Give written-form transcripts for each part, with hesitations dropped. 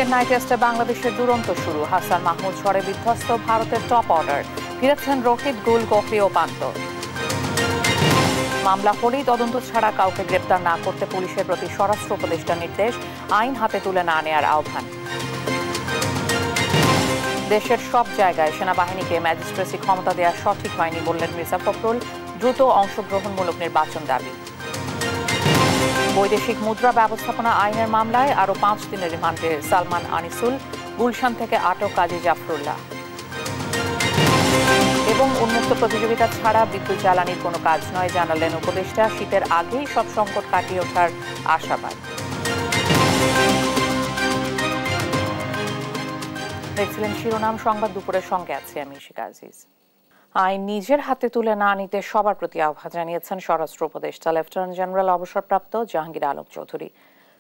চেন্নাই টেস্টে বাংলাদেশের দুরন্ত শুরু। হাসান মাহমুদ ঝড়ে বিধ্বস্ত ভারতের টপ অর্ডার। ফিরেছেন রোহিত, গুল, কোহলি ও পান্ত। মামলা হলেই তদন্ত ছাড়া কাউকে গ্রেপ্তার না করতে পুলিশের প্রতি স্বরাষ্ট্র উপদেষ্টার নির্দেশ, আইন হাতে তুলে না নেয়ার আহ্বান। দেশের সব জায়গায় সেনাবাহিনীকে ম্যাজিস্ট্রেসি ক্ষমতা দেওয়া সঠিক হয়নি বললেন মির্জা ফখরুল। দ্রুত অংশগ্রহণমূলক নির্বাচন দাবি। বৈদেশিক মুদ্রা ব্যবস্থাপনা আইনের মামলায় আরও 5 দিনের রিমান্ডে সালমান আনিসুল। গুলশান থেকে আটক কাজী জাফরুল্লাহ। এবং উন্মুক্ত প্রতিযোগিতা ছাড়া বিদ্যুৎ জ্বালানির কোনো কাজ নয় জানালেন উপদেষ্টা। শীতের আগেই সব সংকট কাটিয়ে ওঠার আশাবাদ। দেখছিলেন শিরোনাম সংবাদ। দুপুরের সঙ্গে আছি আমি শিখা আজিজ। আইন নিজের হাতে তুলে না নিতে সবার প্রতি আহ্বান জানিয়েছেন স্বরাষ্ট্র উপদেষ্টা লেফটেন্যান্ট জেনারেল অবসরপ্রাপ্ত জাহাঙ্গীর আলম চৌধুরী।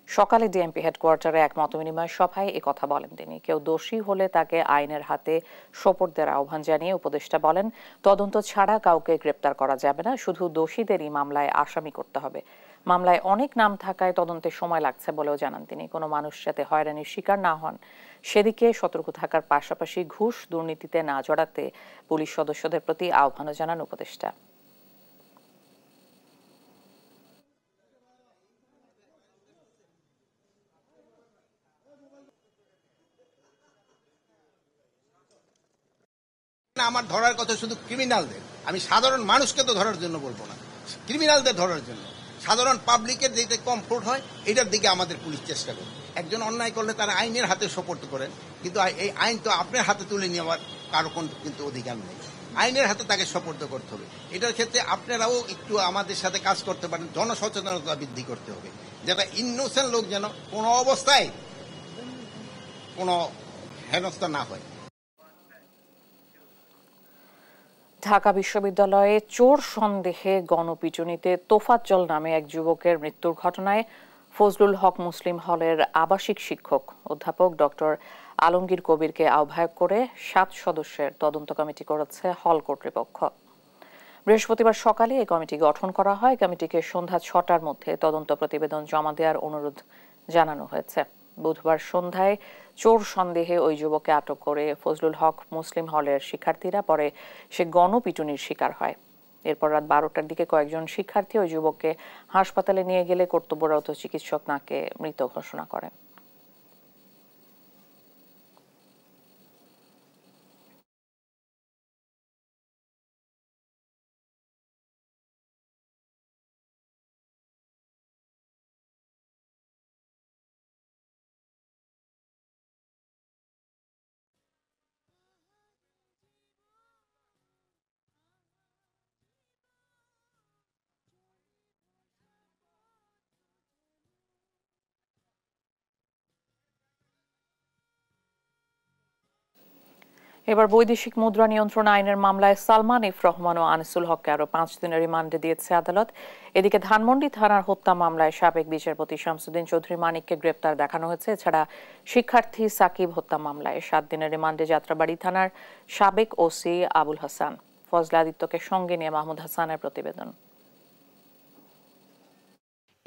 সকালে ডিএমপি হেডকোয়ার্টারে এক মতবিনিময় সভায় কথা বলেন তিনি। কেউ দোষী হলে তাকে আইনের হাতে সোপর্দের আহ্বান জানিয়ে উপদেষ্টা বলেন, তদন্ত ছাড়া কাউকে গ্রেপ্তার করা যাবে না, শুধু দোষীদেরই মামলায় আসামি করতে হবে। মামলায় অনেক নাম থাকায় তদন্তে সময় লাগছে বলেও জানান তিনি। কোনো মানুষ যাতে হয়রানির শিকার না হন সেদিকে সতর্ক থাকার পাশাপাশি ঘুষ দুর্নীতিতে না জড়াতে পুলিশ সদস্যদের প্রতি আহ্বানও জানান উপদেষ্টা। আমার ধরার কথা শুধু ক্রিমিনালদের, আমি সাধারণ মানুষকে তো ধরার জন্য বলবো না, ক্রিমিনালদের ধরার জন্য। সাধারণ পাবলিকের যেটা কমফোর্ট হয় এটার দিকে আমাদের পুলিশ চেষ্টা করে। একজন অন্যায় করলে তারা আইনের হাতে সোপর্দ করেন, কিন্তু এই আইন তো আপনার হাতে তুলে নেওয়ার কারো কিন্তু অধিকার নেই। আইনের হাতে তাকে সোপর্দ করতে হবে। এটার ক্ষেত্রে আপনারাও একটু আমাদের সাথে কাজ করতে পারেন, জনসচেতনতা বৃদ্ধি করতে হবে, যাতে ইনোসেন্ট লোক যেন কোনো অবস্থায় কোনো হেনস্থা না হয়। ঢাকা বিশ্ববিদ্যালয়ে চোর সন্দেহে গণপিটুনিতে তোফাজ্জল নামে এক যুবকের মৃত্যুর ঘটনায় ফজলুল হক মুসলিম হলের আবাসিক শিক্ষক অধ্যাপক ডক্টর আলমগীর কবিরকে আহ্বায়ক করে 7 সদস্যের তদন্ত কমিটি করেছে হল কর্তৃপক্ষ। বৃহস্পতিবার সকালে এই কমিটি গঠন করা হয়। কমিটিকে সন্ধ্যা 6টার মধ্যে তদন্ত প্রতিবেদন জমা দেওয়ার অনুরোধ জানানো হয়েছে। বুধবার সন্ধ্যায় চোর সন্দেহে ওই যুবককে আটক করে ফজলুল হক মুসলিম হলের শিক্ষার্থীরা, পরে সে গণপিটুনির শিকার হয়। এরপর রাত 12টার দিকে কয়েকজন শিক্ষার্থী ওই যুবককে হাসপাতালে নিয়ে গেলে কর্তব্যরত চিকিৎসক তাকে মৃত ঘোষণা করেন। এবার বৈদেশিক মুদ্রা নিয়ন্ত্রণ আইনের মামলায় সালমান এফ রহমান ও আনিসুল হককে আরো 5 দিনের রিমান্ডে দিয়েছে আদালত। এদিকে ধানমন্ডি থানার হত্যা মামলায় সাবেক বিচারপতি শামসুদ্দিন চৌধুরী মানিককে গ্রেপ্তার দেখানো হয়েছে। এছাড়া শিক্ষার্থী সাকিব হত্যা মামলায় 7 দিনের রিমান্ডে যাত্রাবাড়ি থানার সাবেক ওসি আবুল হাসান। ফজলে আদিত্যকে সঙ্গে নিয়ে মাহমুদ হাসানের প্রতিবেদন।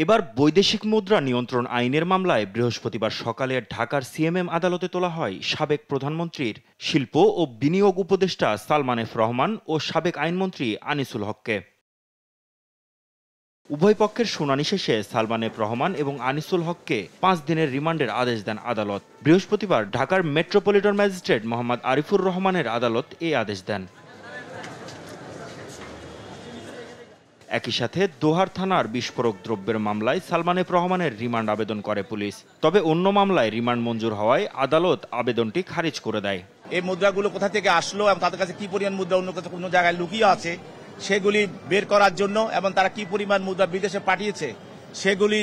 এবার বৈদেশিক মুদ্রা নিয়ন্ত্রণ আইনের মামলায় বৃহস্পতিবার সকালে ঢাকার সিএমএম আদালতে তোলা হয় সাবেক প্রধানমন্ত্রীর শিল্প ও বিনিয়োগ উপদেষ্টা সালমান এফ রহমান ও সাবেক আইনমন্ত্রী আনিসুল হককে। উভয় পক্ষের শুনানি শেষে সালমান এফ রহমান এবং আনিসুল হককে 5 দিনের রিমান্ডের আদেশ দেন আদালত। বৃহস্পতিবার ঢাকার মেট্রোপলিটন ম্যাজিস্ট্রেট মোহাম্মদ আরিফুর রহমানের আদালত এই আদেশ দেন। একই সাথে দোহার থানার বিস্ফোরক দ্রব্যের মামলায় সালমান এফ রহমানের রিমান্ড আবেদন করে পুলিশ। তবে অন্য মামলায় রিমান্ড মঞ্জুর হওয়ায় আদালত আবেদনটি খারিজ করে দেয়। এই মুদ্রাগুলো কোথা থেকে আসলো এবং তাদের কাছে কি পরিমাণ মুদ্রা অন্য জায়গায় লুকিয়ে আছে সেগুলি বের করার জন্য এবং তারা কি পরিমাণ মুদ্রা বিদেশে পাঠিয়েছে সেগুলি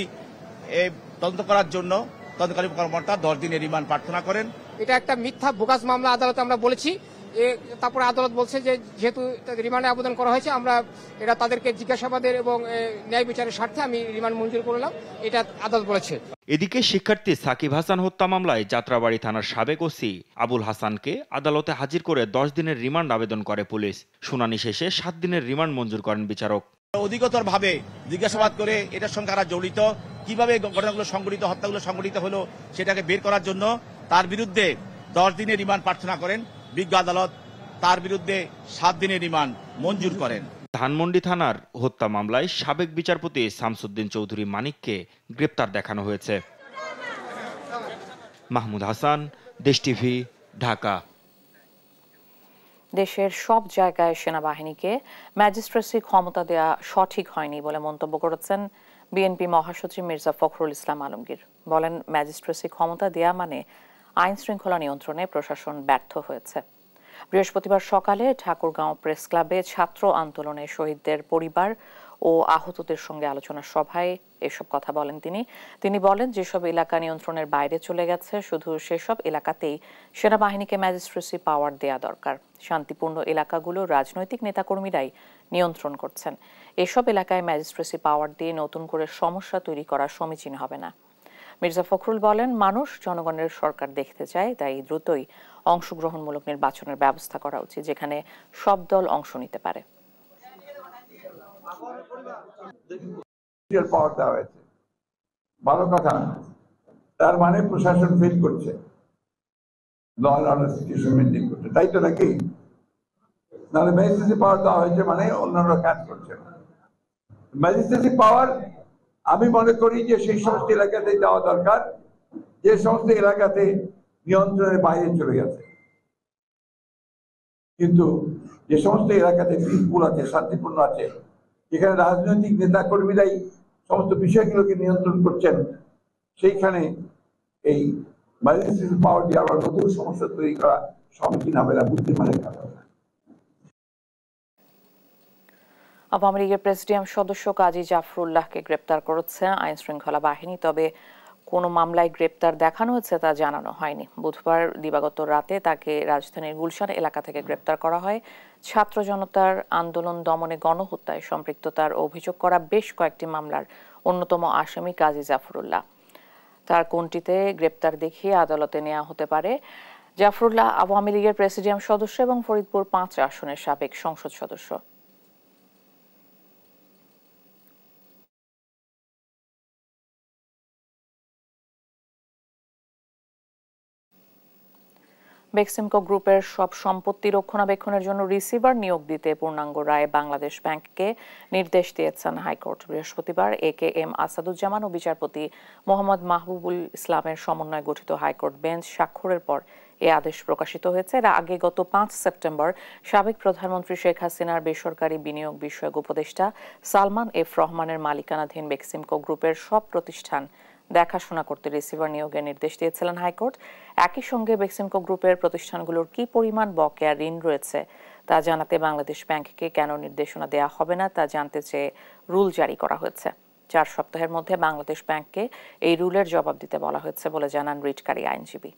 তদন্ত করার জন্য তদন্তকারী কর্মকর্তা 10 দিনের রিমান্ড প্রার্থনা করেন। এটা একটা মিথ্যা বোগাস মামলা আদালতে আমরা বলেছি। তারপরে আদালত বলছে যে যেহেতু রিমান্ডে আবেদন করা হয়েছে, আমরা এটা তাদেরকে জিজ্ঞাসাবাদের এবং ন্যায় বিচারের স্বার্থে আমি রিমান্ড মঞ্জুর করলাম, এটা আদালত বলেছে। এদিকে শিক্ষার্থী সাকিব হাসান হত্যা মামলায় যাত্রাবাড়ি থানার সাবেক ওসি আবুল হাসানকে আদালতে হাজির করে 10 দিনের রিমান্ড আবেদন করে পুলিশ। শুনানি শেষে 7 দিনের রিমান্ড মঞ্জুর করেন বিচারক। অধিকতর ভাবে জিজ্ঞাসাবাদ করে এটার সঙ্গে কারা জড়িত, কিভাবে ঘটনাগুলো সংঘটিত, হত্যাগুলো সংঘটিত হলো সেটাকে বের করার জন্য তার বিরুদ্ধে 10 দিনের রিমান্ড প্রার্থনা করেন। বিজ্ঞ আদালত তার বিরুদ্ধে 7 দিনের রিমান্ড মঞ্জুর করেন। ধানমন্ডি থানার হত্যা মামলায় সাবেক বিচারপতি শামসুদ্দিন চৌধুরী মানিককে গ্রেপ্তার দেখানো হয়েছে। মাহমুদ হাসান, দেশ টিভি, ঢাকা। দেশের সব জায়গায় সেনাবাহিনীকে ম্যাজিস্ট্রেসি ক্ষমতা দেয়া সঠিক হয়নি বলে মন্তব্য করেছেন বিএনপি মহাসচিব মির্জা ফখরুল ইসলাম আলমগীর। বলেন, ম্যাজিস্ট্রেসি ক্ষমতা দেয়া মানে আইন শৃঙ্খলা নিয়ন্ত্রণে প্রশাসন ব্যর্থ হয়েছে। বৃহস্পতিবার সকালে ঠাকুরগাঁও প্রেস ক্লাবে ছাত্র আন্দোলনে শহীদদের পরিবার ও আহতদের সঙ্গে আলোচনা সভায় এসব কথা বলেন তিনি বলেন, যেসব এলাকা নিয়ন্ত্রণের বাইরে চলে গেছে শুধু সেসব এলাকাতেই সেনাবাহিনীকে ম্যাজিস্ট্রেসি পাওয়ার দেয়া দরকার। শান্তিপূর্ণ এলাকাগুলো রাজনৈতিক নেতাকর্মীরাই নিয়ন্ত্রণ করছেন। এসব এলাকায় ম্যাজিস্ট্রেসি পাওয়ার দিয়ে নতুন করে সমস্যা তৈরি করা সমীচীন হবে না। মির্জা ফখরুল বলেন, মানুষ জনগণের সরকার দেখতে চায়, তাই দ্রুতই অংশগ্রহণমূলক নির্বাচনের ব্যবস্থা করা উচিত, যেখানে সব দল অংশ নিতে পারে। ভালো কথা, তার মানে প্রশাসন ফিল করছে, law and order situation maintain করছে, তাই তো নাকি? নাহলে ম্যাজিস্ট্রেসি পাওয়ার দেওয়া হয়েছে মানে অন্যান্য কাজ করছে না। ম্যাজিস্ট্রেসি পাওয়ার আমি মনে করি যে সেই সমস্ত এলাকাতে দেওয়া দরকার যে সমস্ত এলাকাতে নিয়ন্ত্রণের বাইরে চলে গেছে, কিন্তু যে সমস্ত এলাকাতে পিসফুল আছে, শান্তিপূর্ণ আছে, যেখানে রাজনৈতিক নেতা কর্মীরাই সমস্ত বিষয়গুলোকে নিয়ন্ত্রণ করছেন, সেইখানে এই ম্যাজিস্ট্রেসি পাওয়ার দিয়ে আবার নতুন সমস্যা তৈরি করা সম্মুখীন হবে না, বুদ্ধিমানের কথা। আওয়ামী লীগের প্রেসিডিয়াম সদস্য কাজী জাফরুল্লাহকে গ্রেপ্তার করেছে আইন শৃঙ্খলা বাহিনী, তবে কোনো মামলায় গ্রেপ্তার দেখানো হয়েছে তা জানানো হয়নি। বুধবার দিবাগত রাতে তাকে রাজধানীর গুলশান এলাকা থেকে গ্রেপ্তার করা হয়। ছাত্র জনতার আন্দোলন দমনে গণহত্যায় সম্পৃক্ততার অভিযোগ করা বেশ কয়েকটি মামলার অন্যতম আসামি কাজী জাফরুল্লাহ। তার কোনটিতে গ্রেপ্তার দেখিয়ে আদালতে নেওয়া হতে পারে। জাফরুল্লাহ আওয়ামী লীগের প্রেসিডিয়াম সদস্য এবং ফরিদপুর 5 আসনের সাবেক সংসদ সদস্য। বেক্সিমকো গ্রুপের সব সম্পত্তি রক্ষণাবেক্ষণের জন্য রিসিভার নিয়োগ দিতে পূর্ণাঙ্গ রায়ে বাংলাদেশ ব্যাংককে নির্দেশ দিয়েছেন হাইকোর্ট। বৃহস্পতিবার AKM আসাদুজ্জামান ও বিচারপতি মোহাম্মদ মাহবুবুল ইসলামের সমন্বয়ে গঠিত হাইকোর্ট বেঞ্চ স্বাক্ষরের পর এ আদেশ প্রকাশিত হয়েছে। এর আগে গত 5 সেপ্টেম্বর সাবেক প্রধানমন্ত্রী শেখ হাসিনার বেসরকারি বিনিয়োগ বিষয়ক উপদেষ্টা সালমান এফ রহমানের মালিকানাধীন বেক্সিমকো গ্রুপের সব প্রতিষ্ঠান দেখাশোনা করতে রিসিভার নিয়োগের নির্দেশ দিয়েছিলেন হাইকোর্ট। একই সঙ্গে বেক্সিমকো গ্রুপের প্রতিষ্ঠানগুলোর কি পরিমাণ বকেয়া ঋণ রয়েছে তা জানাতে বাংলাদেশ ব্যাংককে কেন নির্দেশনা দেওয়া হবে না তা জানতে চেয়ে রুল জারি করা হয়েছে। 4 সপ্তাহের মধ্যে বাংলাদেশ ব্যাংককে এই রুলের জবাব দিতে বলা হয়েছে বলে জানান রিটকারী আইনজীবী।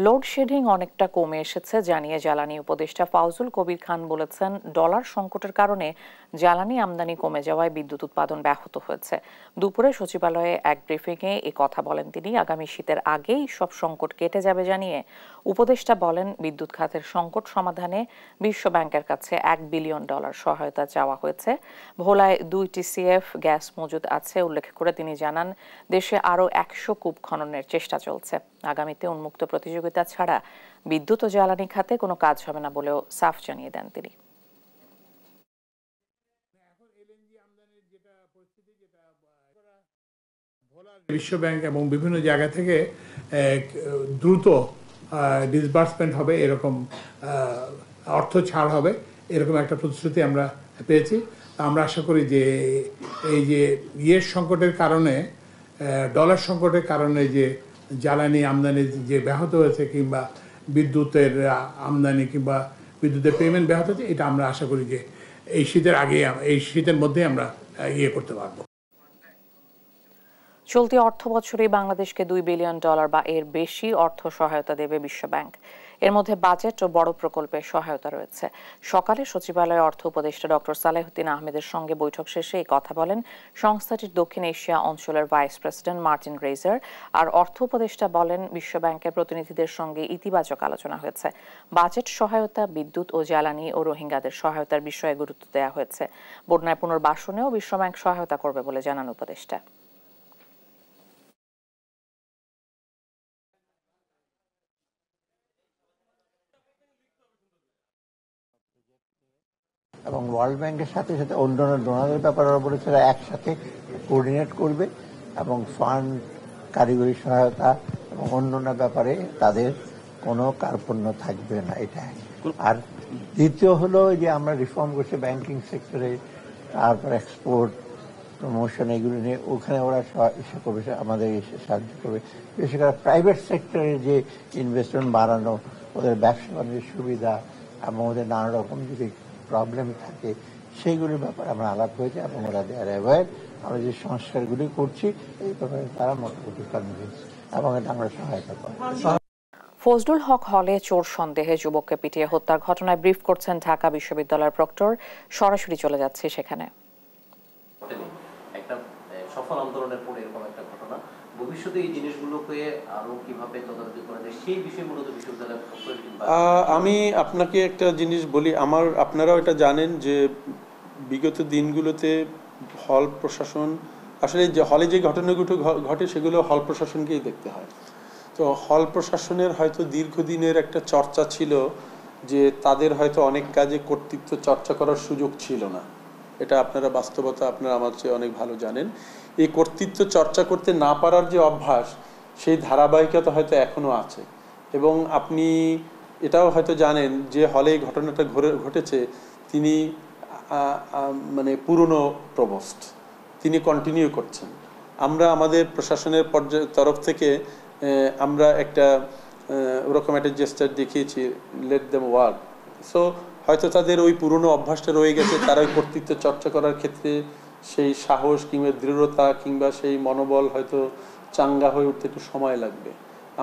লোডশেডিং অনেকটা কমে এসেছে জানিয়ে জ্বালানি উপদেষ্টা ফাউজুল কবির খান বলেছেন, ডলার সংকটের কারণে জ্বালানি আমদানি কমে যাওয়ায় বিদ্যুৎ উৎপাদন ব্যাহত হয়েছে। দুপুরে সচিবালয়ে এক ব্রিফিংয়ে এ কথা বলেন তিনি। আগামী শীতের আগেই সব সংকট কেটে যাবে জানিয়ে উপদেষ্টা বলেন, বিদ্যুৎ খাতের সংকট সমাধানে বিশ্ব ব্যাংকের কাছে $1 বিলিয়ন সহায়তা চাওয়া হয়েছে। ভোলায় 2 TCF গ্যাস মজুদ আছে উল্লেখ করে তিনি জানান, দেশে আরও 100 কূপ খননের চেষ্টা চলছে। আগামীতে উন্মুক্ত প্রতিযোগিতা ছাড়া বিদ্যুৎ ও জ্বালানি খাতে কোনো কাজ হবে না বলেও সাফ জানিয়ে দেন তিনি। বিশ্ব ব্যাংক এবং বিভিন্ন জায়গা থেকে দ্রুত ডিসবার্সমেন্ট হবে, এরকম অর্থ ছাড় হবে, এরকম একটা প্রতিশ্রুতি আমরা পেয়েছি। আমরা আশা করি যে এই যে সংকটের কারণে, ডলার সংকটের কারণে যে জ্বালানি আমদানি যে ব্যাহত হয়েছে কিংবা বিদ্যুতের আমদানি কিংবা বিদ্যুতের পেমেন্ট ব্যাহত হয়েছে, এটা আমরা আশা করি যে এই শীতের আগে, এই শীতের মধ্যে আমরা করতে পারবো। চলতি অর্থবছরে বাংলাদেশকে $2 বিলিয়ন বা এর বেশি অর্থ সহায়তা দেবে বিশ্বব্যাংক। এর মধ্যে বাজেট ও বড় প্রকল্পের সহায়তা রয়েছে। সকালে সচিবালয়ে অর্থ উপদেষ্টা ডক্টর সালেহুদ্দিন আহমেদের সঙ্গে বৈঠক শেষে এই কথা বলেন সংস্থাটির দক্ষিণ এশিয়া অঞ্চলের ভাইস প্রেসিডেন্ট মার্টিন গ্রেজার। আর অর্থ উপদেষ্টা বলেন বিশ্বব্যাংকের প্রতিনিধিদের সঙ্গে ইতিবাচক আলোচনা হয়েছে। বাজেট সহায়তা, বিদ্যুৎ ও জ্বালানি ও রোহিঙ্গাদের সহায়তার বিষয়ে গুরুত্ব দেওয়া হয়েছে। বন্যায় পুনর্বাসনেও বিশ্বব্যাংক সহায়তা করবে বলে জানান উপদেষ্টা। এবং ওয়ার্ল্ড ব্যাংকের সাথে সাথে অন্যান্য ডোনারের ব্যাপারে ওরা বলেছে একসাথে কোঅর্ডিনেট করবে এবং ফান্ড, কারিগরি সহায়তা এবং অন্যান্য ব্যাপারে তাদের কোনো কার্পণ্য থাকবে না, এটা। আর দ্বিতীয় হলো যে আমরা রিফর্ম করছি ব্যাংকিং সেক্টরে, তারপর এক্সপোর্ট প্রমোশন, এগুলো নিয়ে ওখানে ওরা ইস্যু করবে, আমাদের এসে সাহায্য করবে। বিশেষ করে প্রাইভেট সেক্টরে যে ইনভেস্টমেন্ট বাড়ানো, ওদের ব্যবসা বাণিজ্যের সুবিধা এবং ওদের নানা রকম যদি প্রবলেম থাকে সেইগুলির ব্যাপারে আমরা আলাপ হয়েছে এবং ওরা দেয়ার অ্যাওয়ার। আমরা যে সংস্কারগুলি করছি এই ব্যাপারে তারা মোটামুটি কনভিন্স এবং এটা আমরা সহায়তা করি। ফজলুল হক হলে চোর সন্দেহে যুবককে পিটিয়ে হত্যার ঘটনায় ব্রিফ করছেন ঢাকা বিশ্ববিদ্যালয়ের প্রক্টর। সরাসরি চলে যাচ্ছে সেখানে। একটা সফল আন্দোলনের পরে এরকম একটা ঘটনা, ভবিষ্যতে এই জিনিসগুলোকে আরো কিভাবে তদারকি করা যায় সেই বিষয়ে মূলত বিশ্ববিদ্যালয়ের প্রক্টর। আমি আপনাকে একটা জিনিস বলি, আপনারাও এটা জানেন যে বিগত দিনগুলোতে হল প্রশাসন আসলে যে হলে যে ঘটনাগুলো ঘটে সেগুলো হল প্রশাসনকেই দেখতে হয়। তো হল প্রশাসনের হয়তো দীর্ঘদিনের একটা চর্চা ছিল যে তাদের হয়তো অনেক কাজে কর্তৃত্ব চর্চা করার সুযোগ ছিল না। এটা আপনারা বাস্তবতা আপনারা আমার চেয়ে অনেক ভালো জানেন। এই কর্তৃত্ব চর্চা করতে না পারার যে অভ্যাস, সেই ধারাবাহিকতা হয়তো এখনো আছে। এবং আপনি এটাও হয়তো জানেন যে হলে এই ঘটনাটা ঘটেছে তিনি মানে পুরনো প্রভোস্ট, তিনি কন্টিনিউ করছেন। আমরা আমাদের প্রশাসনের তরফ থেকে আমরা একটা ওরকম একটা জেস্টার দেখিয়েছি, লেট দেম ওয়ার্ক। সো হয়তো তাদের ওই পুরনো অভ্যাসটা রয়ে গেছে, তারা ওই কর্তৃত্ব চর্চা করার ক্ষেত্রে সেই সাহস কিংবা দৃঢ়তা কিংবা সেই মনোবল হয়তো চাঙ্গা হয়ে উঠতে একটু সময় লাগবে।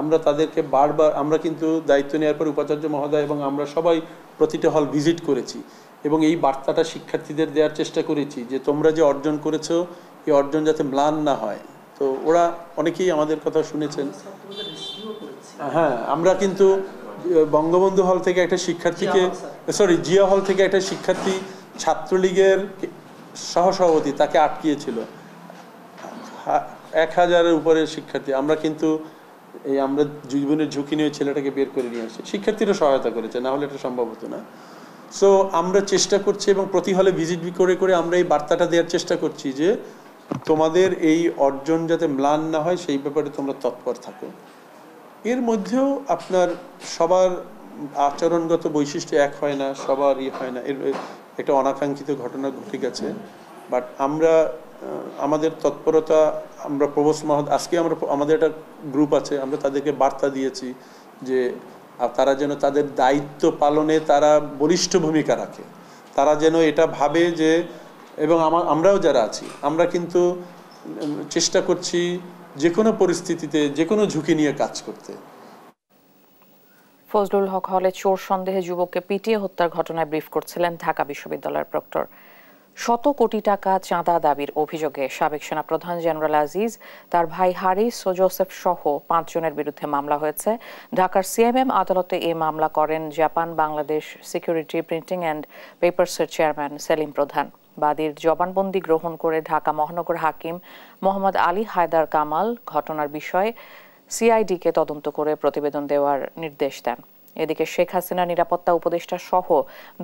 আমরা তাদেরকে বারবার, আমরা কিন্তু দায়িত্ব নেওয়ার পর উপাচার্য মহোদয় এবং আমরা সবাই প্রতিটা হল ভিজিট করেছি এবং এই বার্তাটা শিক্ষার্থীদের দেওয়ার চেষ্টা করেছি যে তোমরা যে অর্জন করেছো এই অর্জন যাতে ম্লান না হয়। তো ওরা অনেকেই আমাদের কথা শুনেছেন। হ্যাঁ, আমরা কিন্তু বঙ্গবন্ধু হল থেকে একটা শিক্ষার্থীকে, জিয়া হল থেকে একটা শিক্ষার্থী ছাত্রলীগের সহসভাপতি, তাকে আটকিয়েছিল 1000-এর উপরে শিক্ষার্থী। আমরা কিন্তু আমরা জীবনের ঝুঁকি নিয়ে ছেলেটাকে বের করে নিয়ে আসি, শিক্ষার্থীরা সহায়তা করেছে, না হলে এটা সম্ভব হতো না। সো আমরা চেষ্টা করছি এবং প্রতি হলে ভিজিট করে করে আমরা এই বার্তাটা দেওয়ার চেষ্টা করছি যে তোমাদের এই অর্জন যাতে ম্লান না হয় সেই ব্যাপারে তোমরা তৎপর থাকো। এর মধ্যেও আপনার সবার আচরণগত বৈশিষ্ট্য এক হয় না, সবার হয় না, এর একটা অনাকাঙ্ক্ষিত ঘটনা ঘটে গেছে। বাট আমরা আমাদের তৎপরতা, আমরা প্রভোস্ট মহোদয়, আজকে আমাদের একটা গ্রুপ আছে, আমরা তাদেরকে বার্তা দিয়েছি যে তারা যেন তাদের দায়িত্ব পালনে তারা বলিষ্ঠ ভূমিকা রাখে, তারা যেন এটা ভাবে যে, এবং আমরাও যারা আছি আমরা কিন্তু চেষ্টা করছি যে কোনো পরিস্থিতিতে যে কোনো ঝুঁকি নিয়ে কাজ করতে। ফজলুল হক হলে চোর সন্দেহে যুবককে পিটিয়ে হত্যার ঘটনায় ব্রিফ করছিলেন ঢাকা বিশ্ববিদ্যালয়ের প্রক্টর। শত কোটি টাকা চাঁদা দাবির অভিযোগে সাবেক সেনাপ্রধান জেনারেল আজিজ, তার ভাই হারিস ও জোসেফ সহ 5 জনের বিরুদ্ধে মামলা হয়েছে। ঢাকার সিএমএম আদালতে এই মামলা করেন Japan Bangladesh security printing and পেপারসের চেয়ারম্যান সেলিম প্রধান। বাদীর জবানবন্দি গ্রহণ করে ঢাকা মহানগর হাকিম মোহাম্মদ আলী হায়দার কামাল ঘটনার বিষয়ে সিআইডিকে তদন্ত করে প্রতিবেদন দেওয়ার নির্দেশ দেন। এদিকে শেখ হাসিনা নিরাপত্তা উপদেষ্টা সহ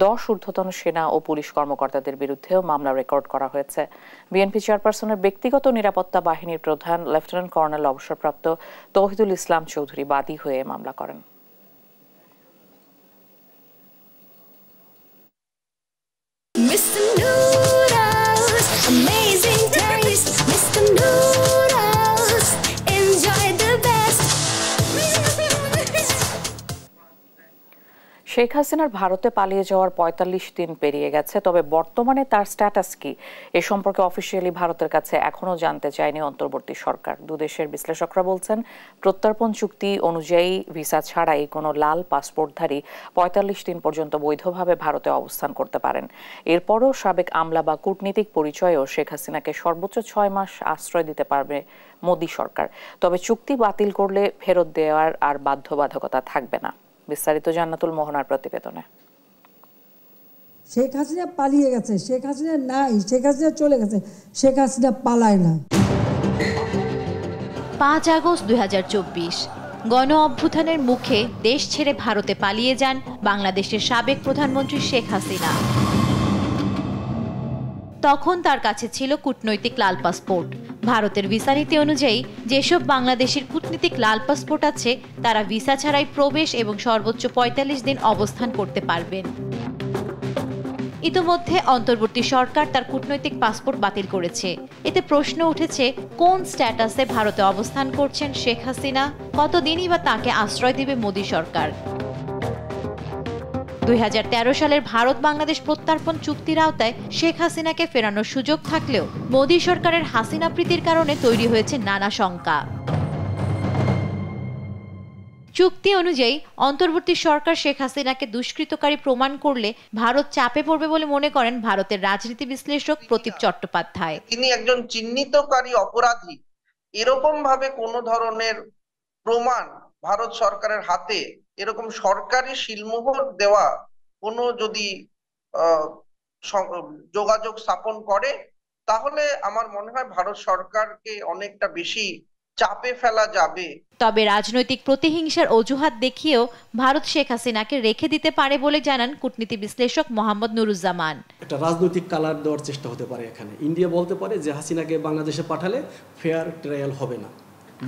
10 ঊর্ধ্বতন সেনা ও পুলিশ কর্মকর্তাদের বিরুদ্ধেও মামলা রেকর্ড করা হয়েছে। বিএনপি চেয়ারপারসনের ব্যক্তিগত নিরাপত্তা বাহিনীর প্রধান লেফটেন্যান্ট কর্নেল অবসরপ্রাপ্ত তৌহিদুল ইসলাম চৌধুরী বাদী হয়ে মামলা করেন। শেখ হাসিনার ভারতে পালিয়ে যাওয়ার ৪৫ দিন পেরিয়ে গেছে, তবে বর্তমানে তার স্ট্যাটাস কি এ সম্পর্কে অফিসিয়ালি ভারতের কাছে এখনো জানতে চায়নি অন্তর্বর্তী সরকার। দুদেশের বিশ্লেষকরা বলছেন, প্রত্যর্পণ চুক্তি অনুযায়ী ভিসা ছাড়াই কোনো লাল পাসপোর্টধারী ৪৫ দিন পর্যন্ত বৈধভাবে ভারতে অবস্থান করতে পারেন। এরপরও সাবেক আমলা বা কূটনীতিক পরিচয়েও শেখ হাসিনাকে সর্বোচ্চ ৬ মাস আশ্রয় দিতে পারবে মোদি সরকার। তবে চুক্তি বাতিল করলে ফেরত দেওয়ার আর বাধ্যবাধকতা থাকবে না। বিস্তারিত জান্নাতুল মোহনার প্রতিবেদনে। শেখ হাসিনা পালিয়ে গেছে, শেখ হাসিনা নাই, শেখ হাসিনা চলে গেছে, শেখ হাসিনা পালায় না। ৫ আগস্ট ২০২৪ গণ অভ্যুত্থানের মুখে দেশ ছেড়ে ভারতে পালিয়ে যান বাংলাদেশের সাবেক প্রধানমন্ত্রী শেখ হাসিনা। তখন তার কাছে ছিল কূটনৈতিক লাল পাসপোর্ট। ভারতের ভিসা নীতি অনুযায়ী যেসব বাংলাদেশের কূটনীতিক লাল পাসপোর্ট আছে তারা ভিসা ছাড়াই প্রবেশ এবং সর্বোচ্চ ৪৫ দিন অবস্থান করতে পারবেন। ইতোমধ্যে অন্তর্বর্তী সরকার তার কূটনৈতিক পাসপোর্ট বাতিল করেছে। এতে প্রশ্ন উঠেছে, কোন স্ট্যাটাসে ভারতে অবস্থান করছেন শেখ হাসিনা? কতদিনই বা তাকে আশ্রয় দেবে মোদি সরকার? ২০১৩ সালের ভারত বাংলাদেশ প্রত্যর্পণ চুক্তির আওতায় শেখ হাসিনাকে ফেরানোর সুযোগ থাকলেও মোদি সরকারের হাসিনা প্রীতির কারণে তৈরি হয়েছে নানা শঙ্কা। চুক্তি অনুযায়ী অন্তর্বর্তী সরকার শেখ হাসিনাকে দুষ্কৃতকারী প্রমাণ করলে ভারত চাপে পড়বে বলে মনে করেন ভারতের রাজনীতি বিশ্লেষক প্রদীপ চট্টোপাধ্যায়। তিনি একজন চিহ্নিতকারী অপরাধী, এরকম ভাবে কোন ধরনের প্রমাণ ভারত সরকারের হাতে এরকম সরকারি সিলমোহর দেওয়া কোনো যদি যোগাযোগ স্থাপন করে, তাহলে আমার মনে হয় ভারত সরকারকে অনেকটা বেশি চাপে ফেলা যাবে। তবে রাজনৈতিক প্রতিহিংসার অজুহাত দেখিয়েও ভারত শেখ হাসিনাকে রেখে দিতে পারে বলে জানান কূটনীতি বিশ্লেষক মোহাম্মদ নুরুজ্জামান। একটা রাজনৈতিক কালার দেওয়ার চেষ্টা হতে পারে এখানে। ইন্ডিয়া বলতে পারে যে হাসিনাকে বাংলাদেশে পাঠালে ফেয়ার ট্রায়াল হবে না।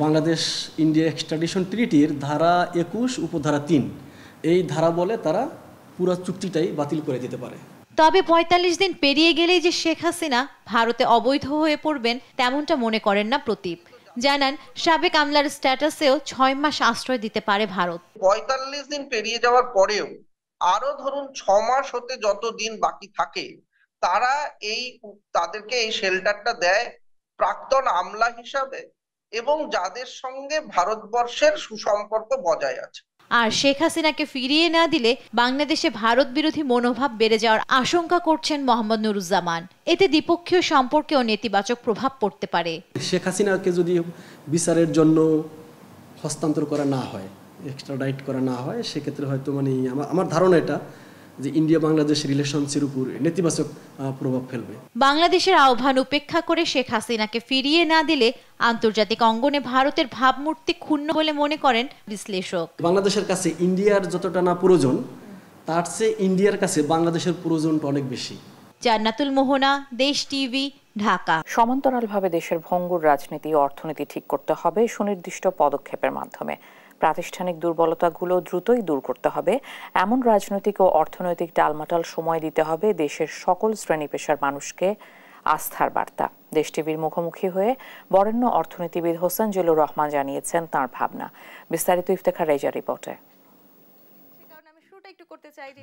বাংলাদেশ ইন্ডিয়া এক্সট্রাডিশন ট্রিটির ধারা ২১ উপধারা ৩ এই ধারা বলে তারা পুরো চুক্তিটাই বাতিল করে দিতে পারে। তবে ৪৫ দিন পেরিয়ে গেলেই যে শেখ হাসিনা ভারতে অবৈধ হয়ে পড়বেন তেমনটা মনে করেন না প্রদীপ। জানান, সাবেক আমলার স্ট্যাটাসেও ৬ মাস আশ্রয় দিতে পারে ভারত। ৪৫ দিন পেরিয়ে যাওয়ার পরেও আরো ধরুন ৬ মাস হতে যত দিন বাকি থাকে, তারা তাদেরকে এই শেল্টারটা দেয় প্রাক্তন আমলা হিসাবে এবং যাদের সঙ্গে ভারতবর্ষের সুসম্পর্ক বজায় আছে। আর শেখ হাসিনাকে ফিরিয়ে না দিলে বাংলাদেশে ভারত বিরোধী মনোভাব বেড়ে যাওয়ার আশঙ্কা করছেন মোহাম্মদ নুরুজ্জামান। এতে দ্বিপক্ষীয় সম্পর্কেও নেতিবাচক প্রভাব পড়তে পারে। শেখ হাসিনাকে যদি বিচারের জন্য হস্তান্তর করা না হয়, এক্সট্রাডাইট করা না হয়, সেক্ষেত্রে হয়তো আমার ধারণা এটা যে ইন্ডিয়া বাংলাদেশ রিলেশনসের উপর নেতিবাচক প্রভাব ফেলবে। বাংলাদেশের আহ্বান উপেক্ষা করে শেখ হাসিনাকে ফিরিয়ে না দিলে আন্তর্জাতিক অঙ্গনে ভারতের ভাবমূর্তি ক্ষুণ্ণ বলে মনে করেন বিশ্লেষক। বাংলাদেশের কাছে ইন্ডিয়ার যতটা না প্রয়োজন, তার চেয়ে ইন্ডিয়ার কাছে বাংলাদেশের প্রয়োজনটা অনেক বেশি। জান্নাতুল মোহনা, দেশ টিভি, ঢাকা। সমান্তরালভাবে দেশের ভঙ্গুর রাজনীতি ও অর্থনীতি ঠিক করতে হবে সুনির্দিষ্ট পদক্ষেপের মাধ্যমে। প্রাতিষ্ঠানিক দুর্বলতাগুলো দ্রুতই দূর করতে হবে। এমন রাজনৈতিক ও অর্থনৈতিক টালমাটাল সময় দিতে হবে দেশের সকল শ্রেণী পেশার মানুষকে আস্থার বার্তা। দেশ টিভির মুখোমুখি হয়ে বরেণ্য অর্থনীতিবিদ হোসেন জিল্লুর রহমান জানিয়েছেন তাঁর ভাবনা। বিস্তারিত ইফতেখার রেজা রিপোর্টে।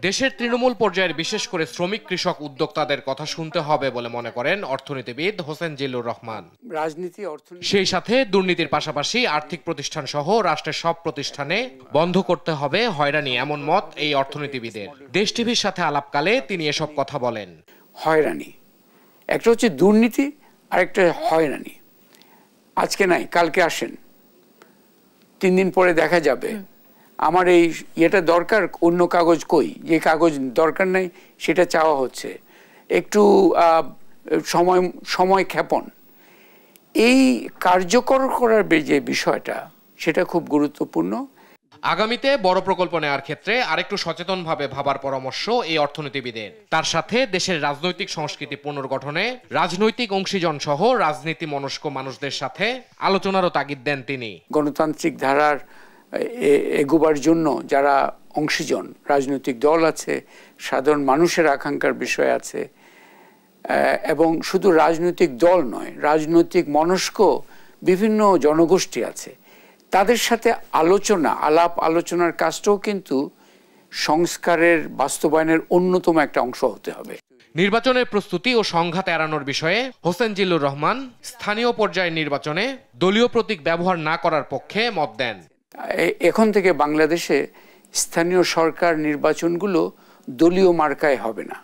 দেশের তৃণমূল পর্যায়ের বিশেষ করে শ্রমিক কৃষক উদ্যোক্তাদের কথা শুনতে হবে বলে মনে করেন অর্থনীতিবিদ হোসেন জিল্লুর রহমান। সেই সাথে দুর্নীতির পাশাপাশি আর্থিক প্রতিষ্ঠান সহ রাষ্ট্রের সব প্রতিষ্ঠানে বন্ধ করতে হবে হয়রানি, এমন মত এই অর্থনীতিবিদের। দেশ টিভির সাথে আলাপকালে তিনি এসব কথা বলেন। হয়রানি একটা হচ্ছে দুর্নীতি, আর একটা হয়রানি। আজকে নাই কালকে আসেন, 3 দিন পরে দেখা যাবে আমার এই ইয়েটা দরকার, অন্য কাগজ কই, যে কাগজ দরকার নাই সেটা চাওয়া হচ্ছে। একটু সময় ক্ষেপণ, এই কার্যকর করার যে বিষয়টা সেটা খুব গুরুত্বপূর্ণ। আগামীতে বড় প্রকল্প নেওয়ার ক্ষেত্রে আরেকটু সচেতনভাবে ভাবার পরামর্শ এই অর্থনীতিবিদের। তার সাথে দেশের রাজনৈতিক সংস্কৃতি পুনর্গঠনে রাজনৈতিক অংশীজন সহ রাজনীতি মনস্ক মানুষদের সাথে আলোচনারও তাগিদ দেন তিনি। গণতান্ত্রিক ধারার এগোবার জন্য যারা অংশীজন, রাজনৈতিক দল আছে, সাধারণ মানুষের আকাঙ্ক্ষার বিষয় আছে, এবং শুধু রাজনৈতিক দল নয়, রাজনৈতিক মনস্ক বিভিন্ন জনগোষ্ঠী আছে, তাদের সাথে আলোচনার কাজটাও কিন্তু সংস্কারের বাস্তবায়নের অন্যতম একটা অংশ হতে হবে। নির্বাচনের প্রস্তুতি ও সংঘাত এড়ানোর বিষয়ে হোসেন জিল্লুর রহমান স্থানীয় পর্যায়ের নির্বাচনে দলীয় প্রতীক ব্যবহার না করার পক্ষে মত দেন। এখন থেকে বাংলাদেশে স্থানীয় সরকার নির্বাচনগুলো দলীয় মার্কায় হবে না।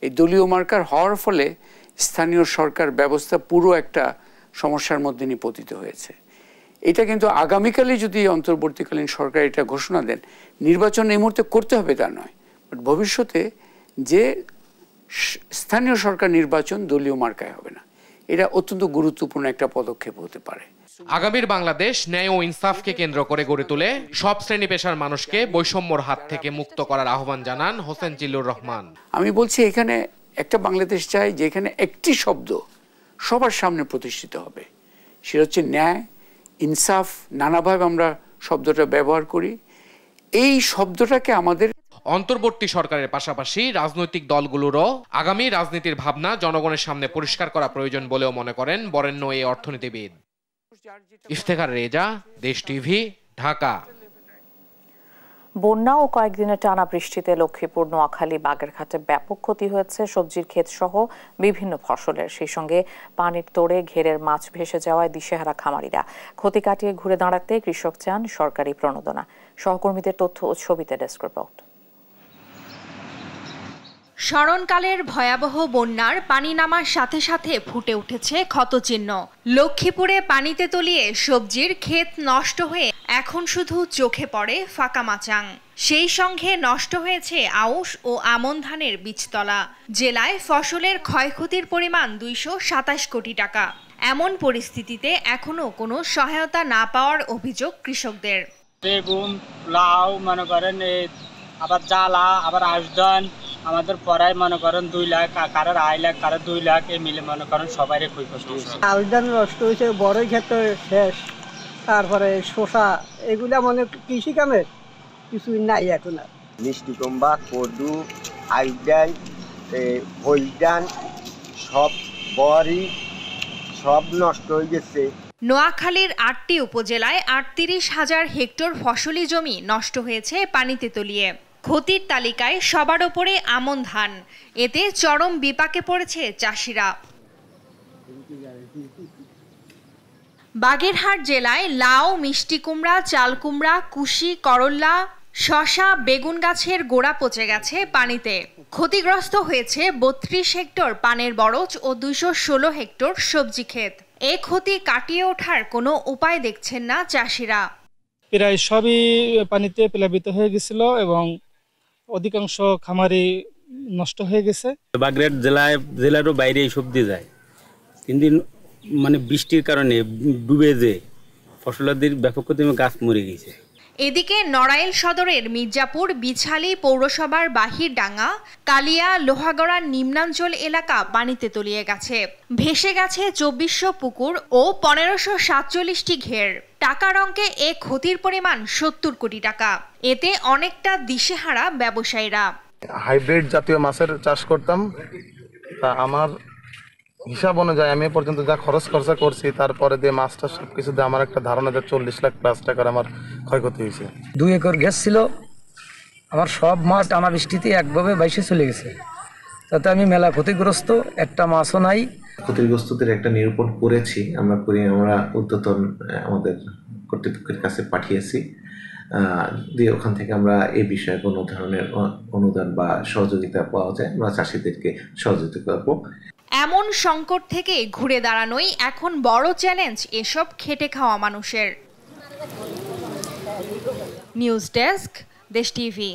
এই দলীয় মার্কার হওয়ার ফলে স্থানীয় সরকার ব্যবস্থা পুরো একটা সমস্যার মধ্যে নিপতিত হয়েছে। এটা কিন্তু আগামীকালে যদি অন্তর্বর্তীকালীন সরকার এটা ঘোষণা দেন, নির্বাচন এই মুহূর্তে করতে হবে তা নয়, বাট ভবিষ্যতে যে স্থানীয় সরকার নির্বাচন দলীয় মার্কায় হবে না, এটা অত্যন্ত গুরুত্বপূর্ণ একটা পদক্ষেপ হতে পারে। আগামীর বাংলাদেশ ন্যায় ও ইনসাফকে কেন্দ্র করে গড়ে তুলে সব শ্রেণী পেশার মানুষকে বৈষম্যর হাত থেকে মুক্ত করার আহ্বান জানান হোসেন জিল্লুর রহমান। আমি বলছি এখানে একটা বাংলাদেশ চাই যেখানে একটি শব্দ সবার সামনে প্রতিষ্ঠিত হবে, সেটা হচ্ছে ন্যায়, ইনসাফ। নানাভাবে আমরা শব্দটা ব্যবহার করি, এই শব্দটাকে আমাদের অন্তর্বর্তী সরকারের পাশাপাশি রাজনৈতিক দলগুলোরও আগামী রাজনীতির ভাবনা জনগণের সামনে পরিষ্কার করা প্রয়োজন বলেও মনে করেন বরেণ্য এই অর্থনীতিবিদ। ইফতেখার রেজা, দেশ টিভি, ঢাকা। বন্যা ও কয়েকদিনের টানা বৃষ্টিতে লক্ষ্মীপুর, নোয়াখালী, বাগেরহাটে ব্যাপক ক্ষতি হয়েছে সবজির ক্ষেত সহ বিভিন্ন ফসলের। সেই সঙ্গে পানির তোড়ে ঘেরের মাছ ভেসে যাওয়ায় দিশেহারা খামারিরা। ক্ষতি কাটিয়ে ঘুরে দাঁড়াতে কৃষক চান সরকারি প্রণোদনা। সহকর্মীদের তথ্য ও ছবিতে ডেস্ক রিপোর্ট। স্মরণকালের ভয়াবহ বন্যার পানি নামার সাথে সাথে ফুটে উঠেছে ক্ষতচিহ্ন। লক্ষ্মীপুরে পানিতে তলিয়ে সবজির ক্ষেত নষ্ট হয়ে এখন শুধু চোখে পড়ে ফাঁকা মাচাং। সেই সঙ্গে নষ্ট হয়েছে আউশ ও আমন ধানের বীজতলা। জেলায় ফসলের ক্ষয়ক্ষতির পরিমাণ 227 কোটি টাকা। এমন পরিস্থিতিতে এখনো কোনো সহায়তা না পাওয়ার অভিযোগ কৃষকদের। বেগুন, লাউ মনে করেন, আবার জ্বালা, আবার আশদান, আমাদের পড়ায় মনে করেন 2 লাখ, কারোর 2.5 লাখ, কারোর 2 লাখ, এই মিলে মনে করেন সবাই ক্ষয়ক্ষতি হয়েছে। আলদান নষ্ট হয়েছে, বড়ই ক্ষেত্রে শেষ। তারপরে শসা, এগুলা মানে কৃষি কামের কিছুই নাই এখন আর। মিষ্টি কুমড়া, কদু, আইডান, হইডান, সব বড়ি সব নষ্ট হয়ে গেছে। নোয়াখালীর 8টি উপজেলায় 38,000 হেক্টর ফসলি জমি নষ্ট হয়েছে পানিতে তলিয়ে। ক্ষতির তালিকায় সবার ওপরে আমন ধান। এতে চরম বিপাকে পড়েছে চাষিরা। বাগেরহাট জেলায় লাউ, মিষ্টি কুমড়া, চাল কুমড়া, কুশি, করল্লা, শসা, বেগুন গাছের গোড়া পচে গেছে পানিতে। ক্ষতিগ্রস্ত হয়েছে 32 হেক্টর পানের বরজ ও 216 হেক্টর সবজি ক্ষেত। এ ক্ষতি কাটিয়ে ওঠার কোনো উপায় দেখছেন না চাষিরা। প্রায় সবই পানিতে প্লাবিত হয়ে গেছিল এবং অধিকাংশ খামারি নষ্ট হয়ে গেছে। বাগেরহাট জেলারও বাইরে এই সবজি যায়, কিন্তু মানে বৃষ্টির কারণে ডুবে যে ফসলাদির ব্যাপক ক্ষতি, গাছ মরে গেছে। এদিকে নড়াইল সদরের মির্জাপুর, বিছালী পৌরসভার বাহিরডাঙ্গা, কালিয়া, লোহাগড়ার নিম্নাঞ্চল এলাকা পানিতে তলিয়ে গেছে। ভেসে গেছে 2400 পুকুর ও 1547টি ঘের। টাকার অঙ্কে এ ক্ষতির পরিমাণ 70 কোটি টাকা। এতে অনেকটা দিশেহারা ব্যবসায়ীরা। হাইব্রিড জাতীয় মাছের চাষ করতাম, তা আমার হিসাব অনুযায়ী আমি পর্যন্ত যা খরচা করছি, তারপরে দিয়ে মাছটা সবকিছু দিয়ে আমার একটা ধারণা যে 40 লাখ প্লাস টাকার আমার ক্ষয়ক্ষতি হয়েছে। 2 একর গ্যাস ছিল আমার, সব মাছ টানা বৃষ্টিতে একভাবে বাইসে চলে গেছে। তাতে আমি মেলা ক্ষতিগ্রস্ত, একটা মাছও নাই। ক্ষতিগ্রস্তদের একটা নিরূপণ করেছি আমরা, উদ্যতন আমাদের কর্তৃপক্ষের কাছে পাঠিয়েছি, দিয়ে ওখান থেকে আমরা এই বিষয়ে কোনো ধরনের অনুদান বা সহযোগিতা পাওয়া যায় আমরা চাষিদেরকে সহযোগিতা করব। এমন সংকট থেকে ঘুরে দাঁড়ানোই এখন বড় চ্যালেঞ্জ এসব খেটে খাওয়া মানুষের। নিউজ ডেস্ক, দেশ টিভি।